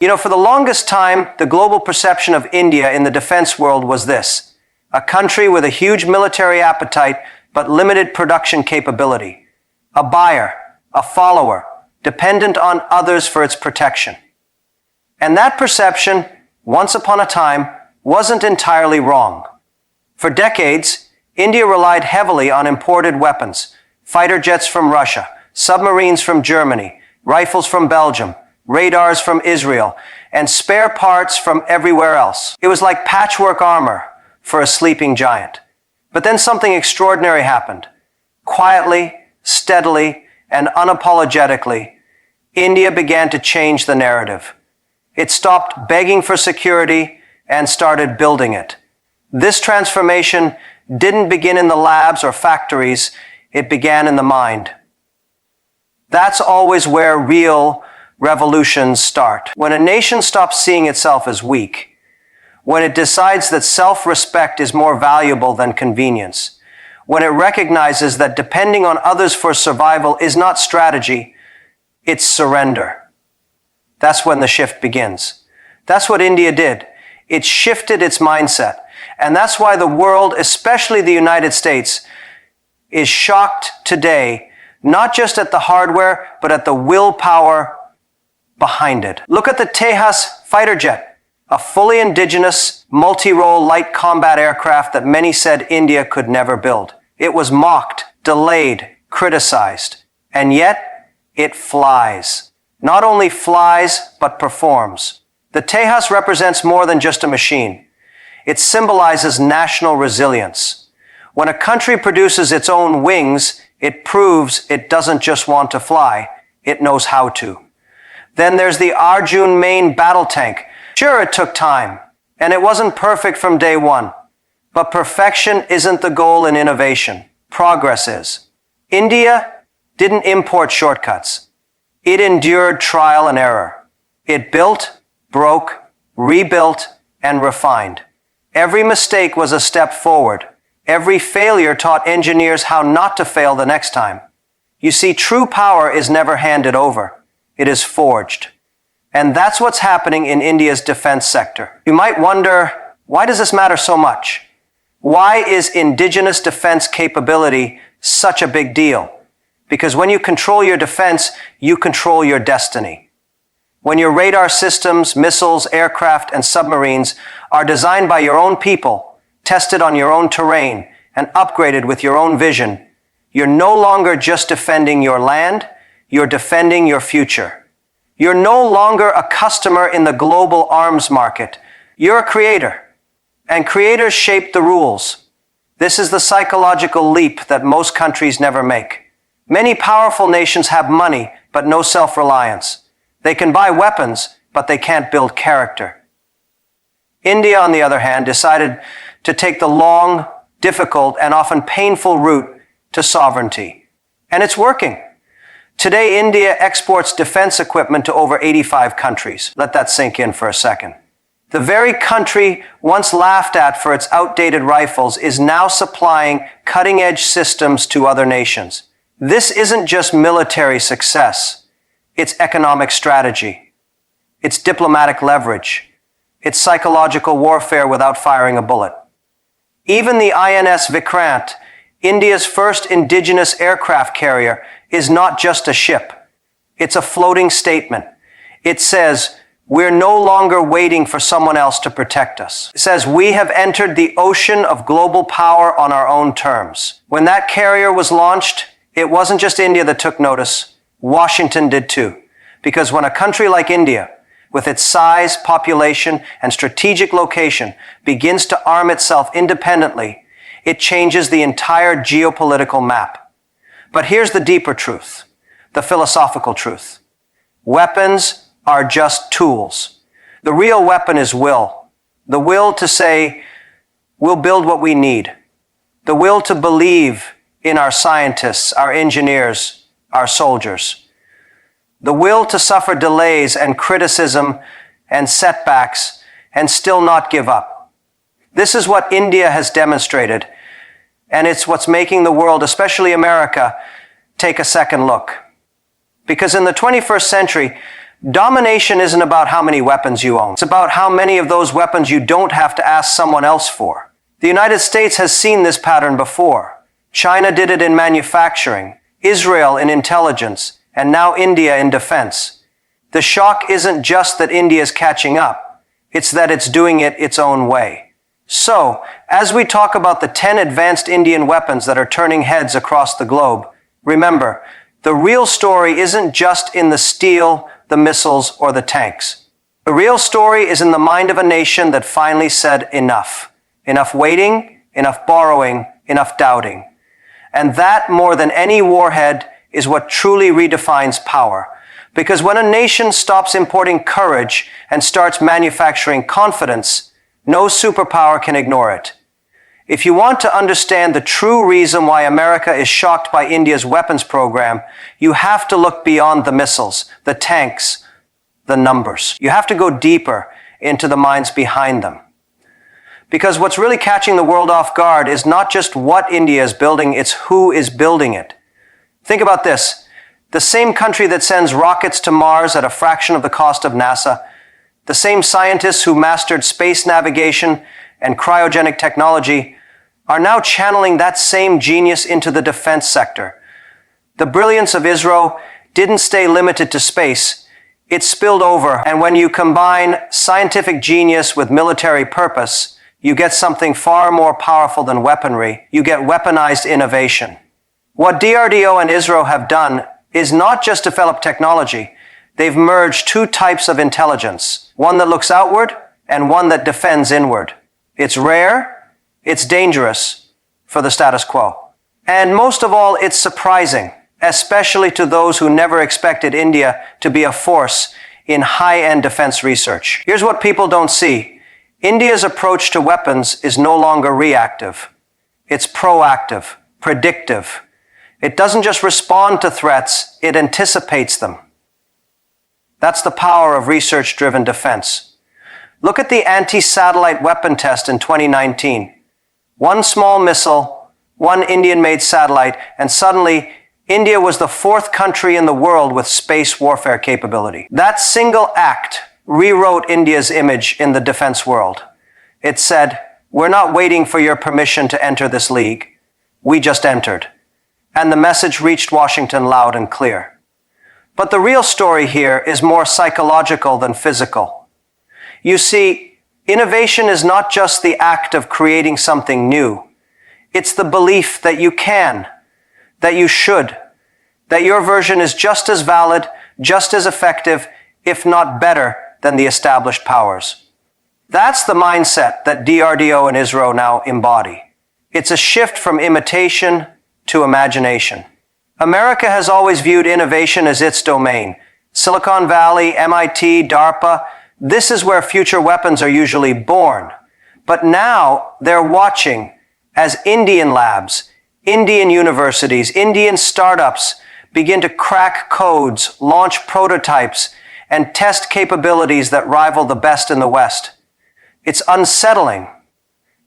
For the longest time, the global perception of India in the defense world was this: a country with a huge military appetite but limited production capability. A buyer, a follower, dependent on others for its protection. And that perception, once upon a time, wasn't entirely wrong. For decades, India relied heavily on imported weapons: fighter jets from Russia, submarines from Germany, rifles from Belgium, radars from Israel, and spare parts from everywhere else. It was like patchwork armor for a sleeping giant. But then something extraordinary happened. Quietly, steadily, and unapologetically, India began to change the narrative. It stopped begging for security and started building it. This transformation didn't begin in the labs or factories, it began in the mind. That's always where real revolutions start. When a nation stops seeing itself as weak, when it decides that self-respect is more valuable than convenience, when it recognizes that depending on others for survival is not strategy, it's surrender. That's when the shift begins. That's what India did. It shifted its mindset. And that's why the world, especially the United States, is shocked today, not just at the hardware, but at the willpower behind it. Look at the Tejas fighter jet, a fully indigenous, multi-role light combat aircraft that many said India could never build. It was mocked, delayed, criticized, and yet it flies. Not only flies, but performs. The Tejas represents more than just a machine. It symbolizes national resilience. When a country produces its own wings, it proves it doesn't just want to fly, it knows how to. Then there's the Arjun main battle tank. Sure, it took time, and it wasn't perfect from day one. But perfection isn't the goal in innovation. Progress is. India didn't import shortcuts. It endured trial and error. It built, broke, rebuilt, and refined. Every mistake was a step forward. Every failure taught engineers how not to fail the next time. You see, true power is never handed over. It is forged. And that's what's happening in India's defense sector. You might wonder, why does this matter so much? Why is indigenous defense capability such a big deal? Because when you control your defense, you control your destiny. When your radar systems, missiles, aircraft, and submarines are designed by your own people, tested on your own terrain, and upgraded with your own vision, you're no longer just defending your land, you're defending your future. You're no longer a customer in the global arms market. You're a creator. And creators shape the rules. This is the psychological leap that most countries never make. Many powerful nations have money, but no self-reliance. They can buy weapons, but they can't build character. India, on the other hand, decided to take the long, difficult, and often painful route to sovereignty. And it's working. Today, India exports defense equipment to over 85 countries. Let that sink in for a second. The very country once laughed at for its outdated rifles is now supplying cutting-edge systems to other nations. This isn't just military success. It's economic strategy. It's diplomatic leverage. It's psychological warfare without firing a bullet. Even the INS Vikrant, India's first indigenous aircraft carrier, is not just a ship. It's a floating statement. It says, we're no longer waiting for someone else to protect us. It says, we have entered the ocean of global power on our own terms. When that carrier was launched, it wasn't just India that took notice. Washington did too. Because when a country like India, with its size, population, and strategic location, begins to arm itself independently, it changes the entire geopolitical map. But here's the deeper truth, the philosophical truth. Weapons are just tools. The real weapon is will. The will to say, we'll build what we need. The will to believe in our scientists, our engineers, our soldiers. The will to suffer delays and criticism and setbacks and still not give up. This is what India has demonstrated. And it's what's making the world, especially America, take a second look. Because in the 21st century, Domination isn't about how many weapons you own. It's about how many of those weapons you don't have to ask someone else for. The United States has seen this pattern before. China did it in manufacturing, Israel in intelligence, and now India in defense. The shock isn't just that India is catching up. It's that it's doing it its own way. So, as we talk about the 10 advanced Indian weapons that are turning heads across the globe, remember, the real story isn't just in the steel, the missiles, or the tanks. The real story is in the mind of a nation that finally said enough. Enough waiting, enough borrowing, enough doubting. And that, more than any warhead, is what truly redefines power. Because when a nation stops importing courage and starts manufacturing confidence, no superpower can ignore it. If you want to understand the true reason why America is shocked by India's weapons program, you have to look beyond the missiles, the tanks, the numbers. You have to go deeper into the minds behind them. Because what's really catching the world off guard is not just what India is building, it's who is building it. Think about this. The same country that sends rockets to Mars at a fraction of the cost of NASA, the same scientists who mastered space navigation and cryogenic technology are now channeling that same genius into the defense sector. The brilliance of ISRO didn't stay limited to space. It spilled over, and when you combine scientific genius with military purpose, you get something far more powerful than weaponry. You get weaponized innovation. What DRDO and ISRO have done is not just develop technology. They've merged two types of intelligence, one that looks outward and one that defends inward. It's rare, it's dangerous for the status quo. And most of all, it's surprising, especially to those who never expected India to be a force in high-end defense research. Here's what people don't see. India's approach to weapons is no longer reactive. It's proactive, predictive. It doesn't just respond to threats, it anticipates them. That's the power of research-driven defense. Look at the anti-satellite weapon test in 2019. One small missile, one Indian-made satellite, and suddenly India was the fourth country in the world with space warfare capability. That single act rewrote India's image in the defense world. It said, "We're not waiting for your permission to enter this league. We just entered." And the message reached Washington loud and clear. But the real story here is more psychological than physical. You see, innovation is not just the act of creating something new. It's the belief that you can, that you should, that your version is just as valid, just as effective, if not better than the established powers. That's the mindset that DRDO and ISRO now embody. It's a shift from imitation to imagination. America has always viewed innovation as its domain. Silicon Valley, MIT, DARPA, this is where future weapons are usually born. But now they're watching as Indian labs, Indian universities, Indian startups begin to crack codes, launch prototypes, and test capabilities that rival the best in the West. It's unsettling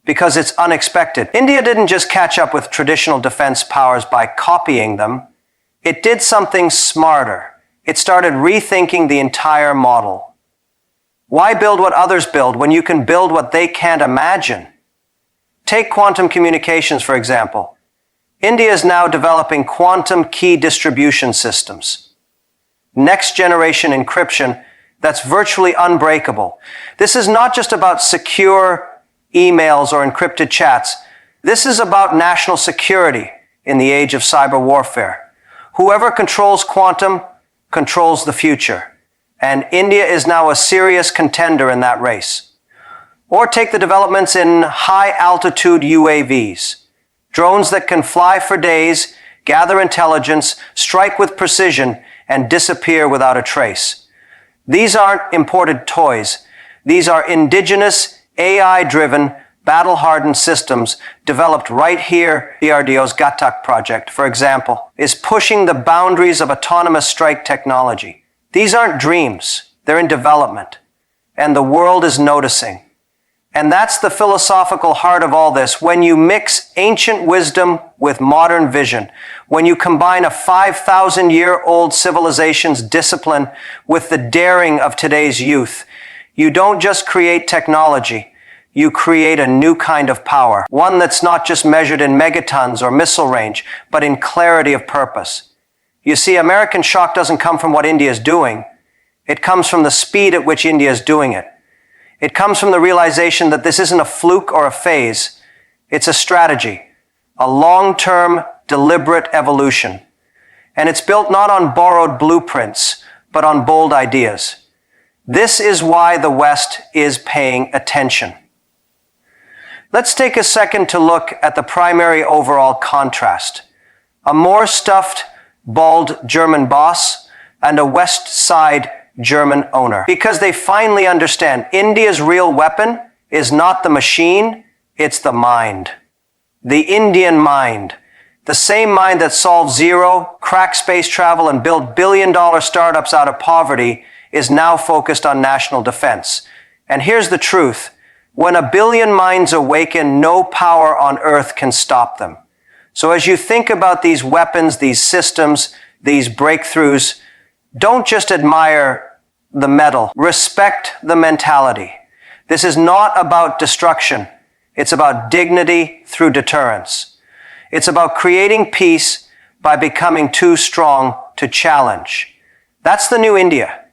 because it's unexpected. India didn't just catch up with traditional defense powers by copying them. It did something smarter. It started rethinking the entire model. Why build what others build when you can build what they can't imagine? Take quantum communications, for example. India is now developing quantum key distribution systems. Next generation encryption that's virtually unbreakable. This is not just about secure emails or encrypted chats. This is about national security in the age of cyber warfare. Whoever controls quantum controls the future. And India is now a serious contender in that race. Or take the developments in high-altitude UAVs. Drones that can fly for days, gather intelligence, strike with precision, and disappear without a trace. These aren't imported toys. These are indigenous, AI-driven, battle-hardened systems developed right here. DRDO's Gatak project, for example, is pushing the boundaries of autonomous strike technology. These aren't dreams. They're in development. And the world is noticing. And that's the philosophical heart of all this. When you mix ancient wisdom with modern vision, when you combine a 5,000-year-old civilization's discipline with the daring of today's youth, you don't just create technology, you create a new kind of power. One that's not just measured in megatons or missile range, but in clarity of purpose. You see, American shock doesn't come from what India is doing. It comes from the speed at which India is doing it. It comes from the realization that this isn't a fluke or a phase. It's a strategy, a long-term, deliberate evolution. And it's built not on borrowed blueprints, but on bold ideas. This is why the West is paying attention. Let's take a second to look at the primary overall contrast. A more stuffed, bald German boss and a West Side German owner. Because they finally understand India's real weapon is not the machine, it's the mind. The Indian mind. The same mind that solved zero, cracked space travel, and built billion-dollar startups out of poverty is now focused on national defense. And here's the truth. When a billion minds awaken, no power on earth can stop them. So as you think about these weapons, these systems, these breakthroughs, don't just admire the metal. Respect the mentality. This is not about destruction. It's about dignity through deterrence. It's about creating peace by becoming too strong to challenge. That's the new India.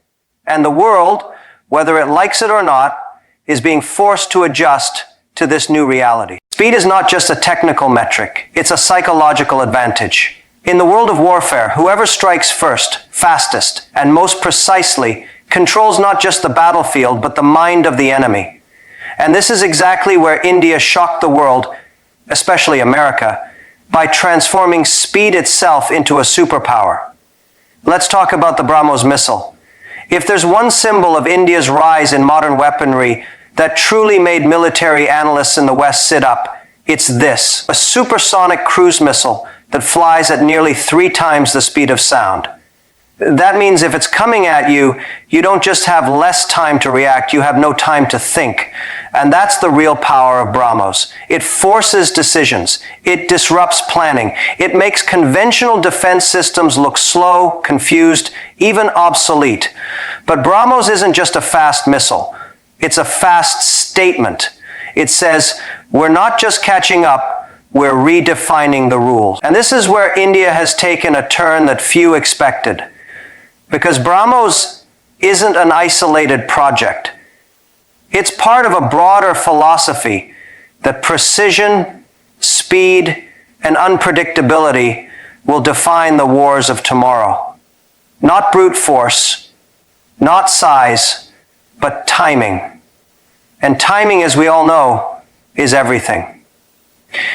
And the world, whether it likes it or not, is being forced to adjust to this new reality. Speed is not just a technical metric. It's a psychological advantage. In the world of warfare, whoever strikes first, fastest, and most precisely controls not just the battlefield, but the mind of the enemy. And this is exactly where India shocked the world, especially America, by transforming speed itself into a superpower. Let's talk about the BrahMos missile. If there's one symbol of India's rise in modern weaponry that truly made military analysts in the West sit up, it's this: a supersonic cruise missile that flies at nearly 3 times the speed of sound. That means if it's coming at you, you don't just have less time to react, you have no time to think. And that's the real power of BrahMos. It forces decisions. It disrupts planning. It makes conventional defense systems look slow, confused, even obsolete. But BrahMos isn't just a fast missile. It's a fast statement. It says, we're not just catching up, we're redefining the rules. And this is where India has taken a turn that few expected. Because BrahMos isn't an isolated project. It's part of a broader philosophy that precision, speed, and unpredictability will define the wars of tomorrow. Not brute force, not size, but timing. And timing, as we all know, is everything.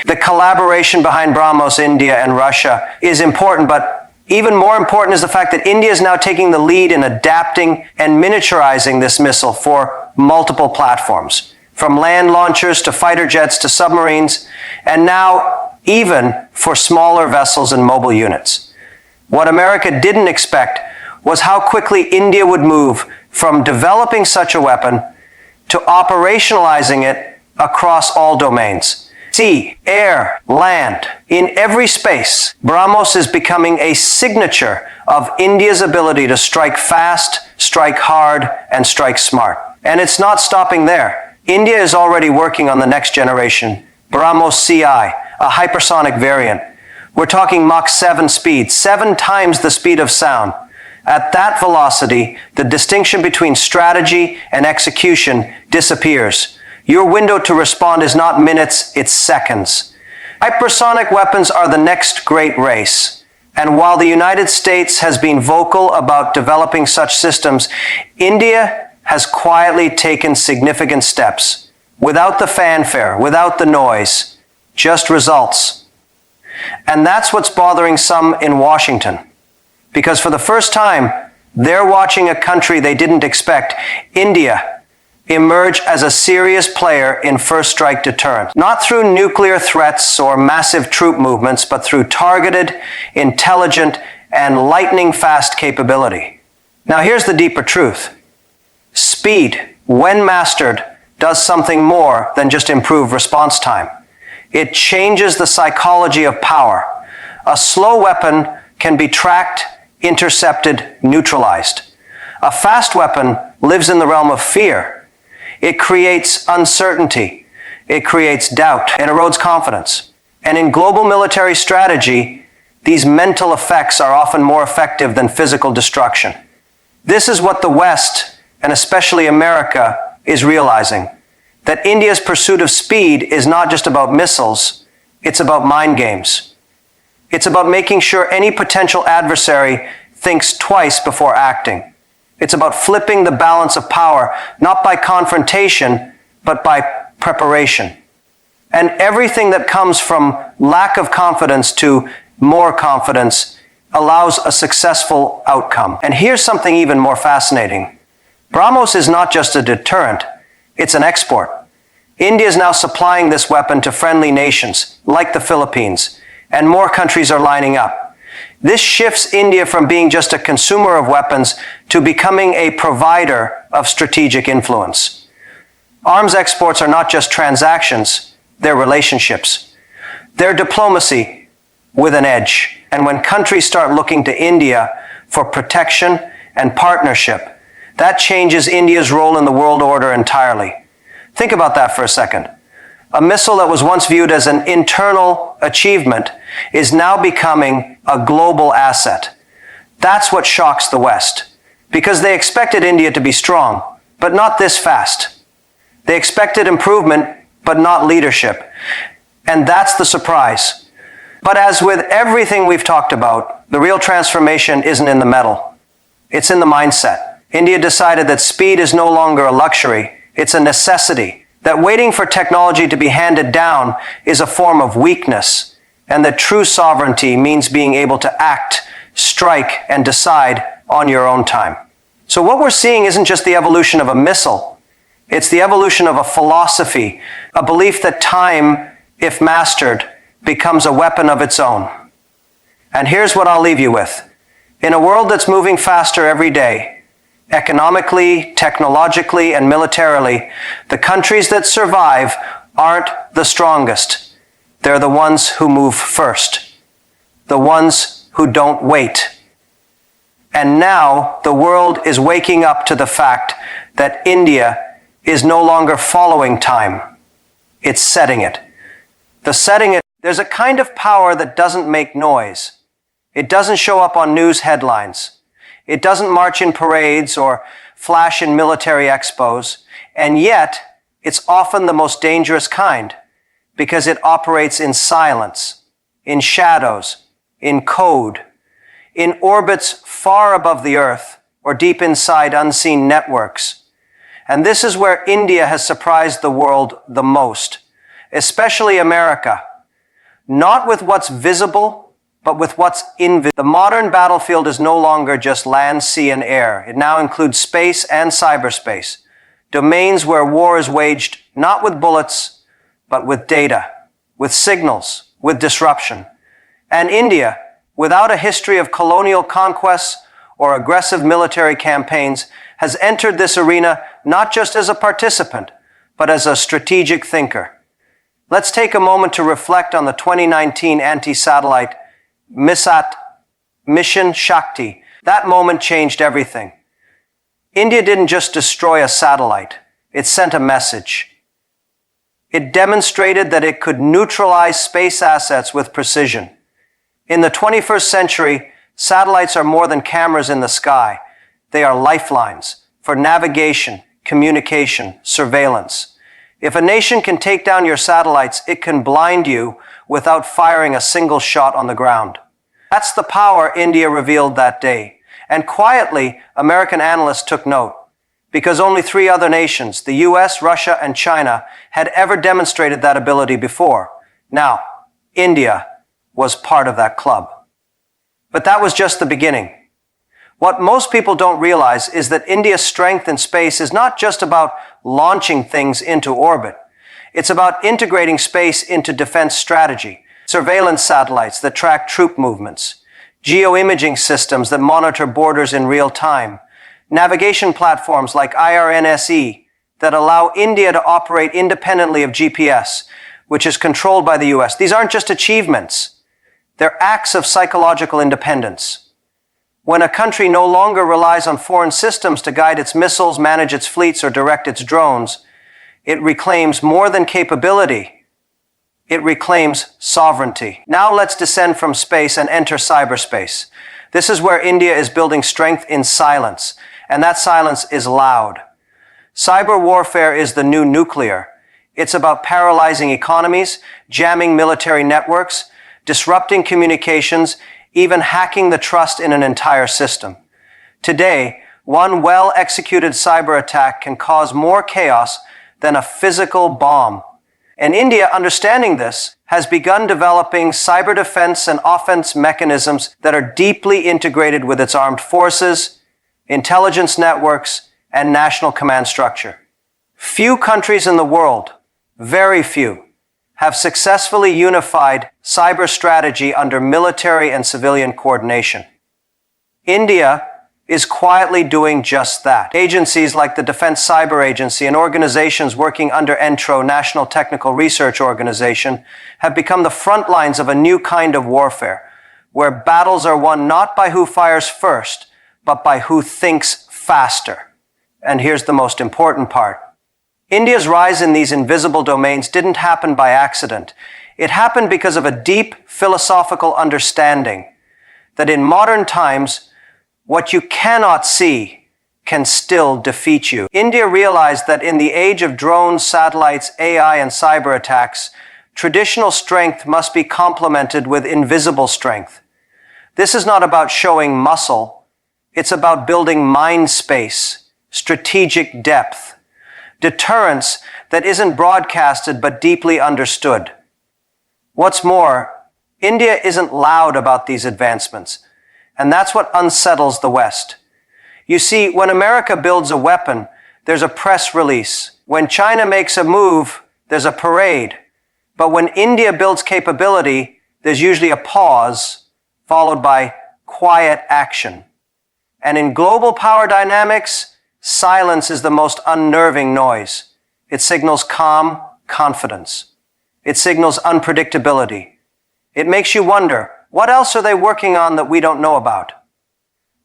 The collaboration behind BrahMos, India and Russia is important, but even more important is the fact that India is now taking the lead in adapting and miniaturizing this missile for multiple platforms, from land launchers to fighter jets to submarines, and now even for smaller vessels and mobile units. What America didn't expect was how quickly India would move from developing such a weapon to operationalizing it across all domains. Sea, air, land. In every space, BrahMos is becoming a signature of India's ability to strike fast, strike hard, and strike smart. And it's not stopping there. India is already working on the next generation, BrahMos CI, a hypersonic variant. We're talking Mach 7 speed, 7 times the speed of sound. At that velocity, the distinction between strategy and execution disappears. Your window to respond is not minutes, it's seconds. Hypersonic weapons are the next great race. And while the United States has been vocal about developing such systems, India has quietly taken significant steps. Without the fanfare, without the noise, just results. And that's what's bothering some in Washington. Because for the first time, they're watching a country they didn't expect, India, emerge as a serious player in first strike deterrence. Not through nuclear threats or massive troop movements, but through targeted, intelligent, and lightning-fast capability. Now here's the deeper truth. Speed, when mastered, does something more than just improve response time. It changes the psychology of power. A slow weapon can be tracked, intercepted, neutralized. A fast weapon lives in the realm of fear. It creates uncertainty. It creates doubt and erodes confidence. And in global military strategy, these mental effects are often more effective than physical destruction. This is what the West, and especially America, is realizing. That India's pursuit of speed is not just about missiles, it's about mind games. It's about making sure any potential adversary thinks twice before acting. It's about flipping the balance of power, not by confrontation, but by preparation. And everything that comes from lack of confidence to more confidence allows a successful outcome. And here's something even more fascinating. BrahMos is not just a deterrent, it's an export. India is now supplying this weapon to friendly nations, like the Philippines, and more countries are lining up. This shifts India from being just a consumer of weapons to becoming a provider of strategic influence. Arms exports are not just transactions, they're relationships. They're diplomacy with an edge. And when countries start looking to India for protection and partnership, that changes India's role in the world order entirely. Think about that for a second. A missile that was once viewed as an internal achievement is now becoming a global asset. That's what shocks the West, because they expected India to be strong, but not this fast. They expected improvement, but not leadership. And that's the surprise. But as with everything we've talked about, the real transformation isn't in the metal. It's in the mindset. India decided that speed is no longer a luxury, it's a necessity. That waiting for technology to be handed down is a form of weakness, and that true sovereignty means being able to act, strike, and decide on your own time. So what we're seeing isn't just the evolution of a missile, it's the evolution of a philosophy, a belief that time, if mastered, becomes a weapon of its own. And here's what I'll leave you with. In a world that's moving faster every day, economically, technologically, and militarily, the countries that survive aren't the strongest. They're the ones who move first. The ones who don't wait. And now the world is waking up to the fact that India is no longer following time. It's setting it. There's a kind of power that doesn't make noise. It doesn't show up on news headlines. It doesn't march in parades or flash in military expos, and yet it's often the most dangerous kind because it operates in silence, in shadows, in code, in orbits far above the Earth or deep inside unseen networks. And this is where India has surprised the world the most, especially America, not with what's visible, but with what's invisible. The modern battlefield is no longer just land, sea, and air. It now includes space and cyberspace, domains where war is waged not with bullets, but with data, with signals, with disruption. And India, without a history of colonial conquests or aggressive military campaigns, has entered this arena not just as a participant, but as a strategic thinker. Let's take a moment to reflect on the 2019 anti-satellite Mission Shakti. That moment changed everything. India didn't just destroy a satellite, it sent a message. It demonstrated that it could neutralize space assets with precision. In the 21st century, satellites are more than cameras in the sky. They are lifelines for navigation, communication, surveillance. If a nation can take down your satellites, it can blind you without firing a single shot on the ground. That's the power India revealed that day. And quietly, American analysts took note, because only 3 other nations, the US, Russia, and China, had ever demonstrated that ability before. Now, India was part of that club. But that was just the beginning. What most people don't realize is that India's strength in space is not just about launching things into orbit. It's about integrating space into defense strategy, surveillance satellites that track troop movements, geoimaging systems that monitor borders in real time, navigation platforms like IRNSE that allow India to operate independently of GPS, which is controlled by the US. These aren't just achievements. They're acts of psychological independence. When a country no longer relies on foreign systems to guide its missiles, manage its fleets, or direct its drones, it reclaims more than capability. It reclaims sovereignty. Now let's descend from space and enter cyberspace. This is where India is building strength in silence, and that silence is loud. Cyber warfare is the new nuclear. It's about paralyzing economies, jamming military networks, disrupting communications, even hacking the trust in an entire system. Today, one well-executed cyber attack can cause more chaos than a physical bomb. And India, understanding this, has begun developing cyber defense and offense mechanisms that are deeply integrated with its armed forces, intelligence networks, and national command structure. Few countries in the world, very few, have successfully unified cyber strategy under military and civilian coordination. India is quietly doing just that. Agencies like the Defense Cyber Agency and organizations working under NTRO, National Technical Research Organization, have become the front lines of a new kind of warfare, where battles are won not by who fires first, but by who thinks faster. And here's the most important part. India's rise in these invisible domains didn't happen by accident. It happened because of a deep philosophical understanding that in modern times, what you cannot see can still defeat you. India realized that in the age of drones, satellites, AI, and cyber attacks, traditional strength must be complemented with invisible strength. This is not about showing muscle. It's about building mind space, strategic depth, deterrence that isn't broadcasted but deeply understood. What's more, India isn't loud about these advancements. And that's what unsettles the West. You see, when America builds a weapon, there's a press release. When China makes a move, there's a parade. But when India builds capability, there's usually a pause, followed by quiet action. And in global power dynamics, silence is the most unnerving noise. It signals calm confidence. It signals unpredictability. It makes you wonder, what else are they working on that we don't know about?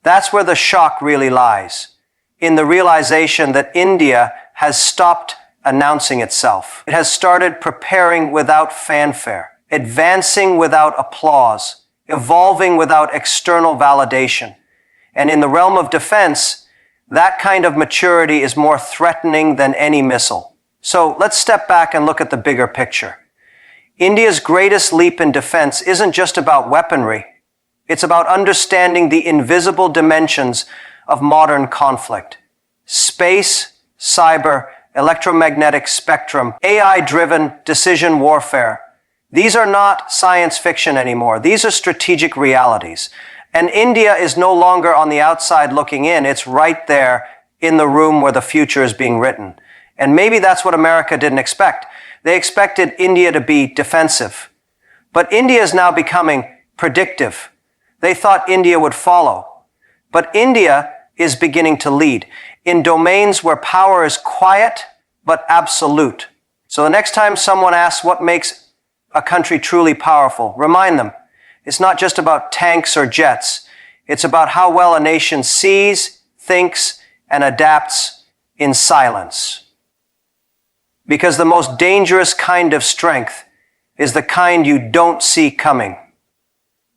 That's where the shock really lies, in the realization that India has stopped announcing itself. It has started preparing without fanfare, advancing without applause, evolving without external validation. And in the realm of defense, that kind of maturity is more threatening than any missile. So let's step back and look at the bigger picture. India's greatest leap in defense isn't just about weaponry. It's about understanding the invisible dimensions of modern conflict. Space, cyber, electromagnetic spectrum, AI-driven decision warfare. These are not science fiction anymore. These are strategic realities. And India is no longer on the outside looking in. It's right there in the room where the future is being written. And maybe that's what America didn't expect. They expected India to be defensive. But India is now becoming predictive. They thought India would follow. But India is beginning to lead in domains where power is quiet but absolute. So the next time someone asks what makes a country truly powerful, remind them, it's not just about tanks or jets. It's about how well a nation sees, thinks, and adapts in silence. Because the most dangerous kind of strength is the kind you don't see coming.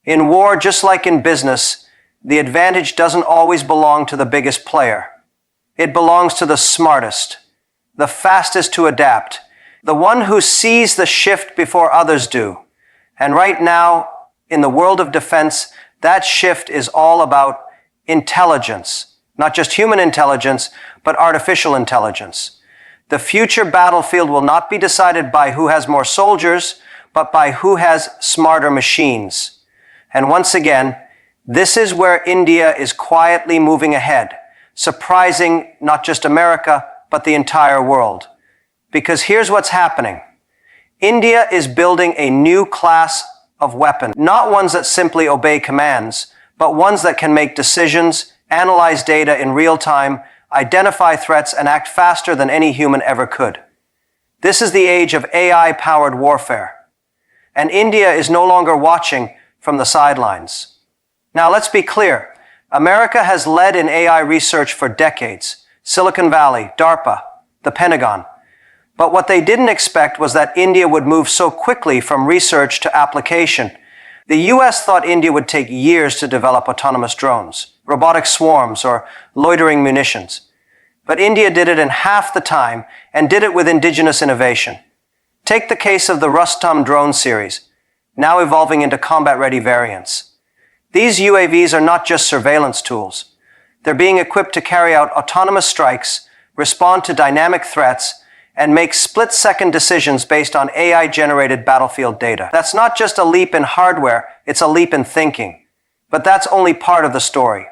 In war, just like in business, the advantage doesn't always belong to the biggest player. It belongs to the smartest, the fastest to adapt, the one who sees the shift before others do. And right now, in the world of defense, that shift is all about intelligence. Not just human intelligence, but artificial intelligence. The future battlefield will not be decided by who has more soldiers, but by who has smarter machines. And once again, this is where India is quietly moving ahead, surprising not just America, but the entire world. Because here's what's happening. India is building a new class of weapon, not ones that simply obey commands, but ones that can make decisions, analyze data in real time, identify threats, and act faster than any human ever could. This is the age of AI-powered warfare. And India is no longer watching from the sidelines. Now, let's be clear. America has led in AI research for decades. Silicon Valley, DARPA, the Pentagon. But what they didn't expect was that India would move so quickly from research to application. The US thought India would take years to develop autonomous drones, robotic swarms, or loitering munitions. But India did it in half the time and did it with indigenous innovation. Take the case of the Rustam drone series, now evolving into combat-ready variants. These UAVs are not just surveillance tools. They're being equipped to carry out autonomous strikes, respond to dynamic threats, and make split-second decisions based on AI-generated battlefield data. That's not just a leap in hardware, it's a leap in thinking. But that's only part of the story.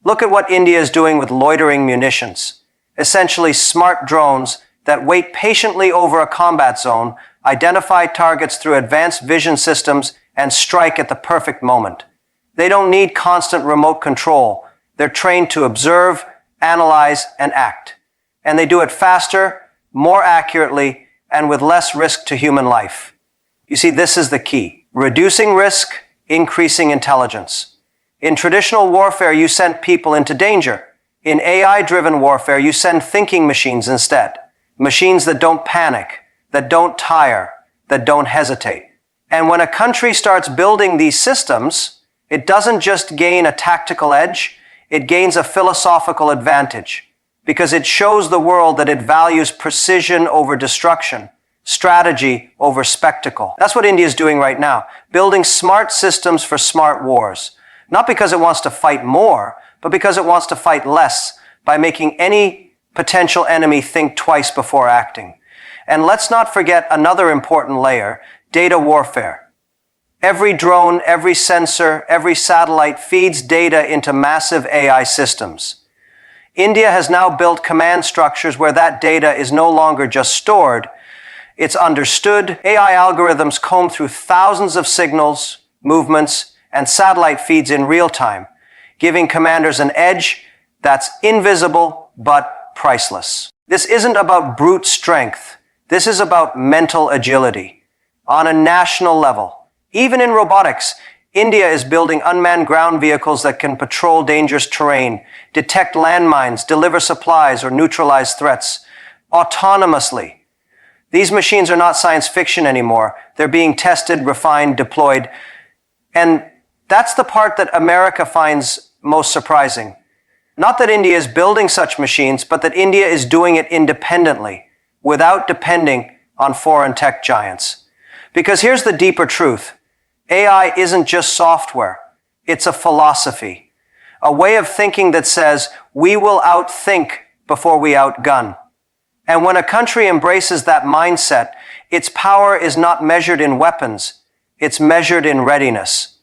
Look at what India is doing with loitering munitions. Essentially smart drones that wait patiently over a combat zone, identify targets through advanced vision systems, and strike at the perfect moment. They don't need constant remote control. They're trained to observe, analyze, and act. And they do it faster, more accurately, and with less risk to human life. You see, this is the key. Reducing risk, increasing intelligence. In traditional warfare, you sent people into danger. In AI-driven warfare, you send thinking machines instead. Machines that don't panic, that don't tire, that don't hesitate. And when a country starts building these systems, it doesn't just gain a tactical edge, it gains a philosophical advantage. Because it shows the world that it values precision over destruction, strategy over spectacle. That's what India is doing right now, building smart systems for smart wars. Not because it wants to fight more, but because it wants to fight less by making any potential enemy think twice before acting. And let's not forget another important layer, data warfare. Every drone, every sensor, every satellite feeds data into massive AI systems. India has now built command structures where that data is no longer just stored, it's understood. AI algorithms comb through thousands of signals, movements, and satellite feeds in real time, giving commanders an edge that's invisible but priceless. This isn't about brute strength. This is about mental agility. On a national level, even in robotics, India is building unmanned ground vehicles that can patrol dangerous terrain, detect landmines, deliver supplies, or neutralize threats autonomously. These machines are not science fiction anymore. They're being tested, refined, deployed. And that's the part that America finds most surprising. Not that India is building such machines, but that India is doing it independently, without depending on foreign tech giants. Because here's the deeper truth. AI isn't just software. It's a philosophy, a way of thinking that says we will outthink before we outgun. And when a country embraces that mindset, its power is not measured in weapons. It's measured in readiness.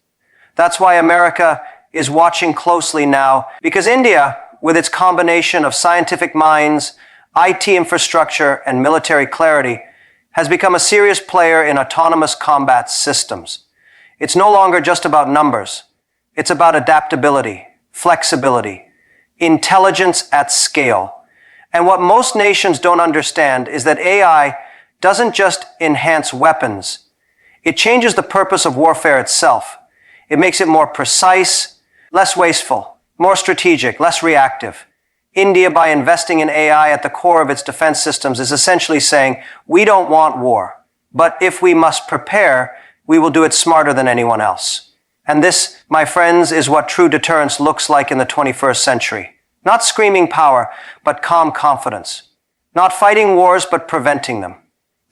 That's why America is watching closely now, because India, with its combination of scientific minds, IT infrastructure, and military clarity, has become a serious player in autonomous combat systems. It's no longer just about numbers. It's about adaptability, flexibility, intelligence at scale. And what most nations don't understand is that AI doesn't just enhance weapons. It changes the purpose of warfare itself. It makes it more precise, less wasteful, more strategic, less reactive. India, by investing in AI at the core of its defense systems, is essentially saying, we don't want war, but if we must prepare, we will do it smarter than anyone else. And this, my friends, is what true deterrence looks like in the 21st century. Not screaming power, but calm confidence. Not fighting wars, but preventing them.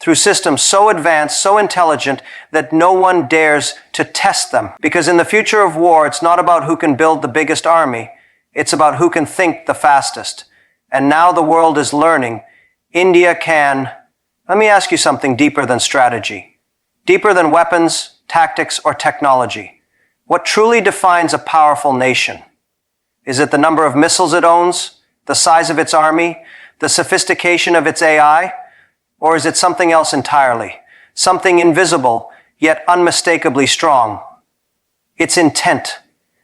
Through systems so advanced, so intelligent, that no one dares to test them. Because in the future of war, it's not about who can build the biggest army. It's about who can think the fastest. And now the world is learning. India can... Let me ask you something deeper than strategy. Deeper than weapons, tactics, or technology. What truly defines a powerful nation? Is it the number of missiles it owns, the size of its army, the sophistication of its AI? Or is it something else entirely? Something invisible, yet unmistakably strong. It's intent.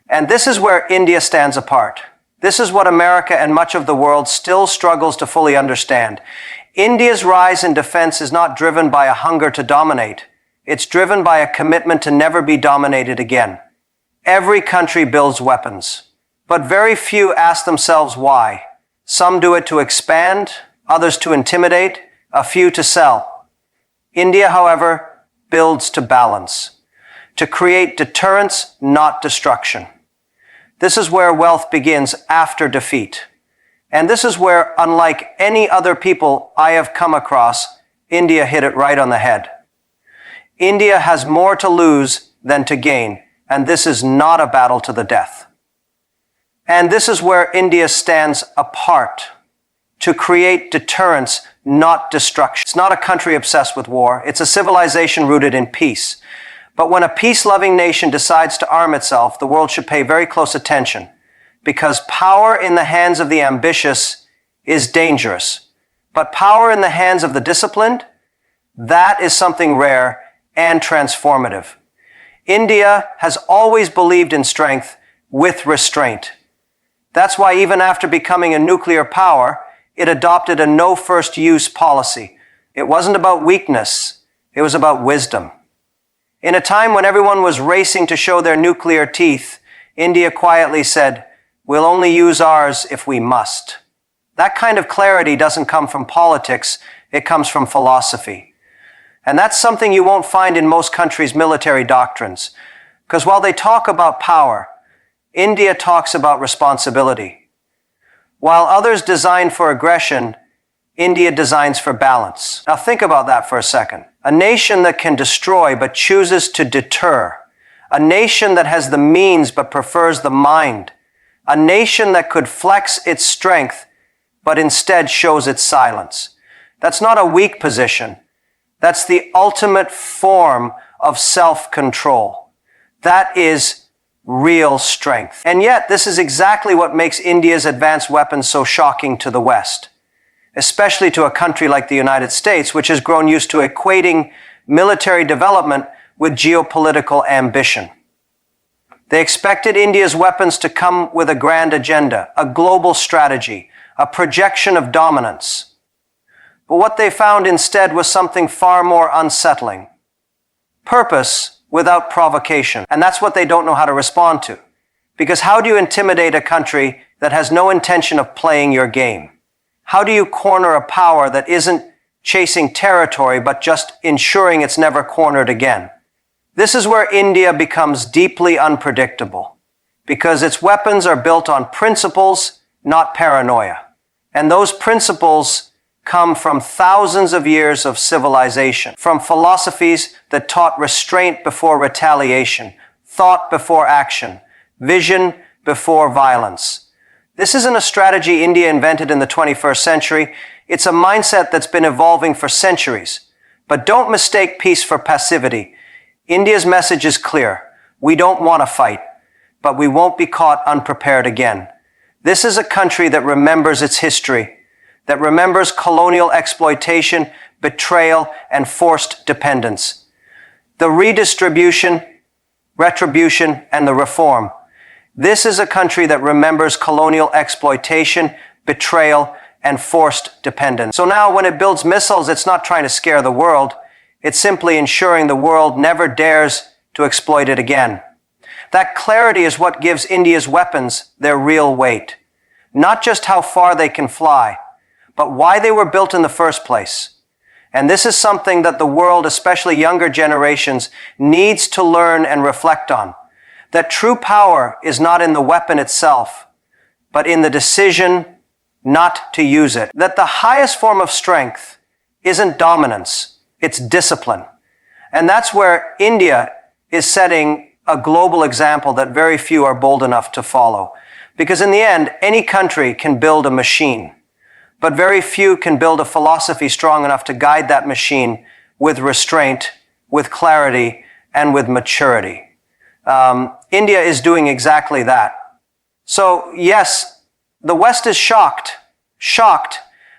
And this is where India stands apart. This is what America and much of the world still struggles to fully understand. India's rise in defense is not driven by a hunger to dominate. It's driven by a commitment to never be dominated again. Every country builds weapons, but very few ask themselves why. Some do it to expand, others to intimidate, a few to sell. India, however, builds to balance, to create deterrence, not destruction. This is where wealth begins after defeat. And this is where, unlike any other people I have come across, India hit it right on the head. India has more to lose than to gain, and this is not a battle to the death. And this is where India stands apart, to create deterrence, not destruction. It's not a country obsessed with war. It's a civilization rooted in peace. But when a peace-loving nation decides to arm itself, the world should pay very close attention, because power in the hands of the ambitious is dangerous. But power in the hands of the disciplined, that is something rare and transformative. India has always believed in strength with restraint. That's why even after becoming a nuclear power, it adopted a no first use policy. It wasn't about weakness, it was about wisdom. In a time when everyone was racing to show their nuclear teeth, India quietly said, "We'll only use ours if we must." That kind of clarity doesn't come from politics, it comes from philosophy. And that's something you won't find in most countries' military doctrines. Because while they talk about power, India talks about responsibility. While others design for aggression, India designs for balance. Now think about that for a second. A nation that can destroy but chooses to deter. A nation that has the means but prefers the mind. A nation that could flex its strength but instead shows its silence. That's not a weak position. That's the ultimate form of self-control. That is real strength. And yet, this is exactly what makes India's advanced weapons so shocking to the West, especially to a country like the United States, which has grown used to equating military development with geopolitical ambition. They expected India's weapons to come with a grand agenda, a global strategy, a projection of dominance. But what they found instead was something far more unsettling. Purpose without provocation. And that's what they don't know how to respond to. Because how do you intimidate a country that has no intention of playing your game? How do you corner a power that isn't chasing territory but just ensuring it's never cornered again? This is where India becomes deeply unpredictable, because its weapons are built on principles, not paranoia. And those principles come from thousands of years of civilization, from philosophies that taught restraint before retaliation, thought before action, vision before violence. This isn't a strategy India invented in the 21st century. It's a mindset that's been evolving for centuries. But don't mistake peace for passivity. India's message is clear. We don't want to fight, but we won't be caught unprepared again. This is a country that remembers its history, that remembers colonial exploitation, betrayal, and forced dependence. The redistribution, retribution, and the reform. This is a country that remembers colonial exploitation, betrayal, and forced dependence. So now when it builds missiles, it's not trying to scare the world. It's simply ensuring the world never dares to exploit it again. That clarity is what gives India's weapons their real weight. Not just how far they can fly, but why they were built in the first place. And this is something that the world, especially younger generations, needs to learn and reflect on. That true power is not in the weapon itself, but in the decision not to use it. That the highest form of strength isn't dominance, it's discipline. And that's where India is setting a global example that very few are bold enough to follow. Because in the end, any country can build a machine, but very few can build a philosophy strong enough to guide that machine with restraint, with clarity, and with maturity. India is doing exactly that. So yes, the West is shocked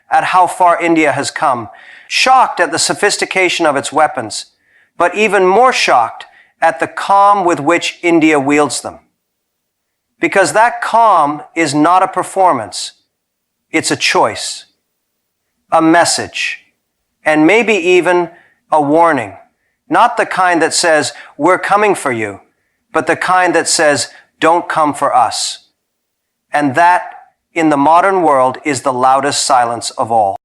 at how far India has come, shocked at the sophistication of its weapons, but even more shocked at the calm with which India wields them. Because that calm is not a performance. It's a choice, a message, and maybe even a warning. Not the kind that says, we're coming for you, but the kind that says, don't come for us. And that, in the modern world, is the loudest silence of all.